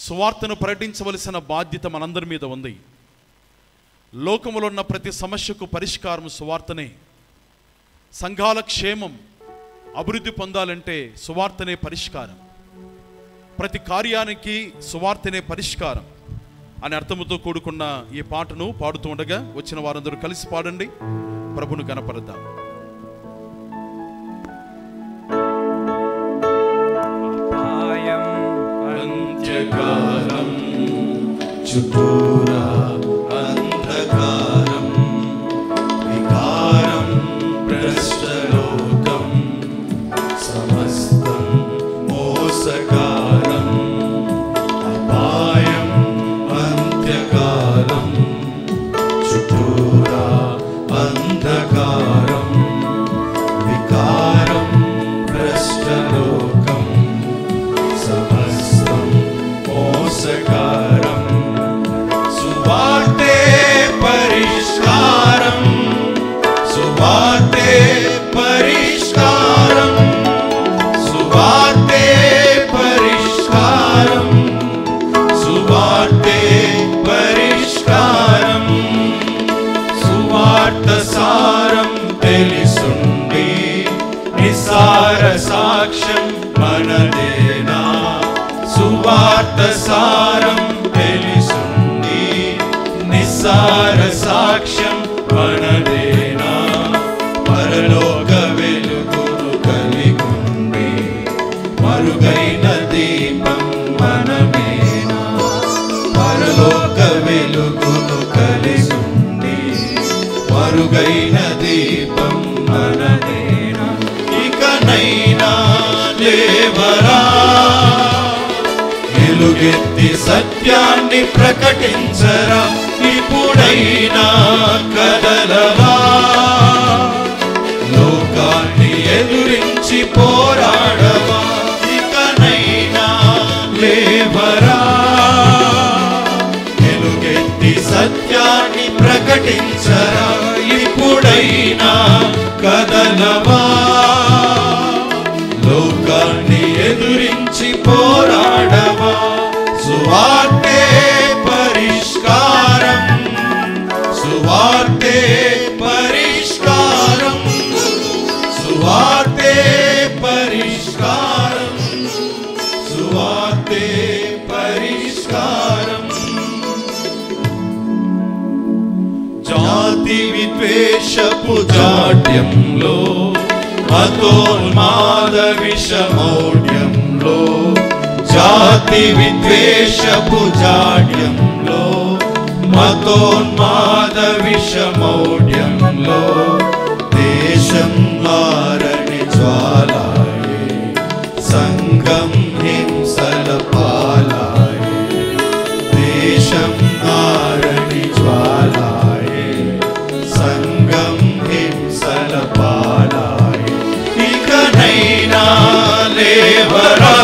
సువార్తను ప్రకటించవలసిన బాధ్యత మనందరి మీద ఉంది. లోకములో ఉన్న ప్రతి సమస్యకు పరిష్కారం సువార్తనే. సంఘాల క్షేమం అభివృద్ధి పొందాలంటే సువార్తనే పరిష్కారం. ప్రతి కార్యానికి సువార్తనే పరిష్కారం అనే అర్థముతో కూడుకున్న ఈ పాటను పాడుతూ ఉండగా వచ్చిన వారందరూ కలిసి పాడండి, ప్రభును గణపరద్దాం. అంత్యకాలం చుట్టూరా అంధకారం, వికారం భ్రష్టలోకం, సమస్తం మోసకారం, అపాయం అంత్యకాలం చుట్టూరా అంధకారం, వికారం భ్రష్టలోకం, సమస్తం మోసకారం, సువార్తే పరిష్కారం, సువార్తే పరిష్కారం, సువార్తే పరిష్కారం, సువార్తే పరిష్కారం, సువార్త సారం తెలిసుండి నిసార సాక్ష్యం మనదేనా, సువార్త సారం తెలిసుండి నిసార సాక్ష్యం మనదేనా, పరలోక వెలుగును కలిగుండి మరుగైన దీపం మనమేనా, పరలోక వెలుగును కలిగుండి మరుగైన దీపం మనదేనా, ఇకనైనా లేవరా ఎలుగెత్తి సత్యాన్ని ప్రకటించరా, ఇప్పుడైనా కదలవా లోకాన్ని ఎదురించి పోరాడవా, ఇకనైనా లేవరా ఎలుగెత్తి సత్యాన్ని ప్రకటించరా, ఇప్పుడైనా కదలవా లోకాన్ని ఎదురించి పోరాడవా, సువార్తే పరిష్కారం, సువార్తే పరిష్కారం, సువార్తే పరిష్కారం, సువార్తే పరిష్కారం, జాతి విద్వేషపు జాడ్యంలో మతోన్మాద విషమౌఢ్యంలో, జాతి విద్వేషపు జాడ్యంలో మతోన్మాద విషమౌఢ్యంలో, దేశం మారని జ్వాలాయే సంఘం హింసల పాలాయే, దేశం మారని జ్వాలాయే సంఘం హింసల పాలాయే, ఇకనైనా లేవరా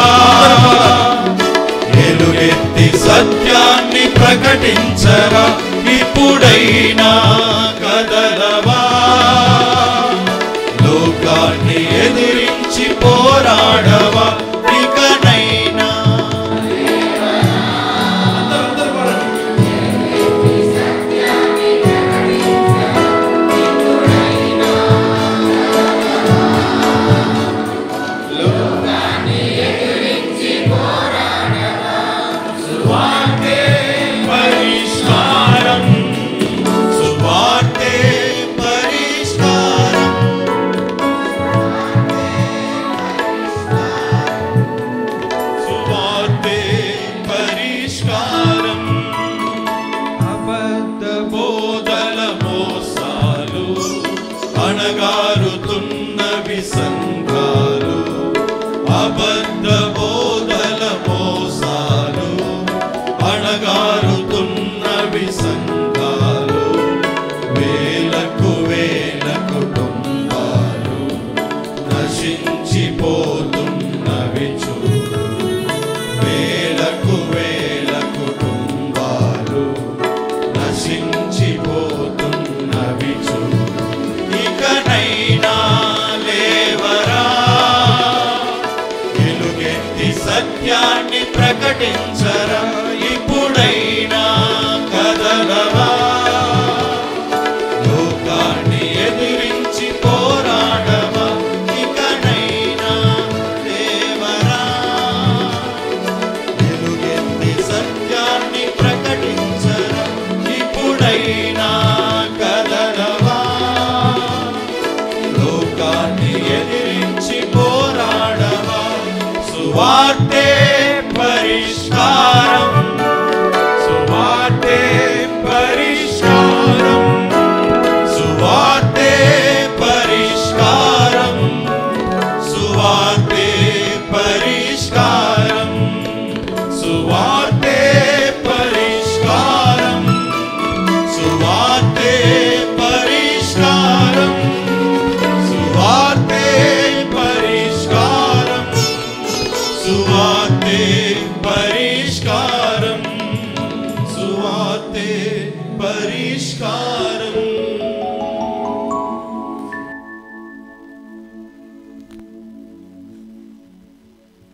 ఎలుగెత్తి సత్యాన్ని ప్రకటించరా, ఇప్పుడైనా కదలవా లోకాన్ని ఎదిరించి పోరాడవా, ఇకనైనా పరిష్కారం, సువార్తే పరిష్కారం, సువార్తే పరిష్కారం, అబద్ధ బోధల మోసాలు అణగారుతున్నవి సంఘాలు, అబద్ధ బోధల మోసాలు అణగారుతున్నవి సంఘాలు, వేలకు వేల కుటుంబాలు నశించిపోతున్నవి చూడు, వేలకు వేల కుటుంబాలు నశించిపోతున్నవి చూడు, ఇకనైనా లేవరా ఎలుగెత్తి సత్యాన్ని ప్రకటించరా, సువార్తే పరిష్కారం, సువార్తే పరిష్కారం, సువార్తే పరిష్కారం, సువార్తే పరిష్కారం, సువార్తే పరిష్కారం.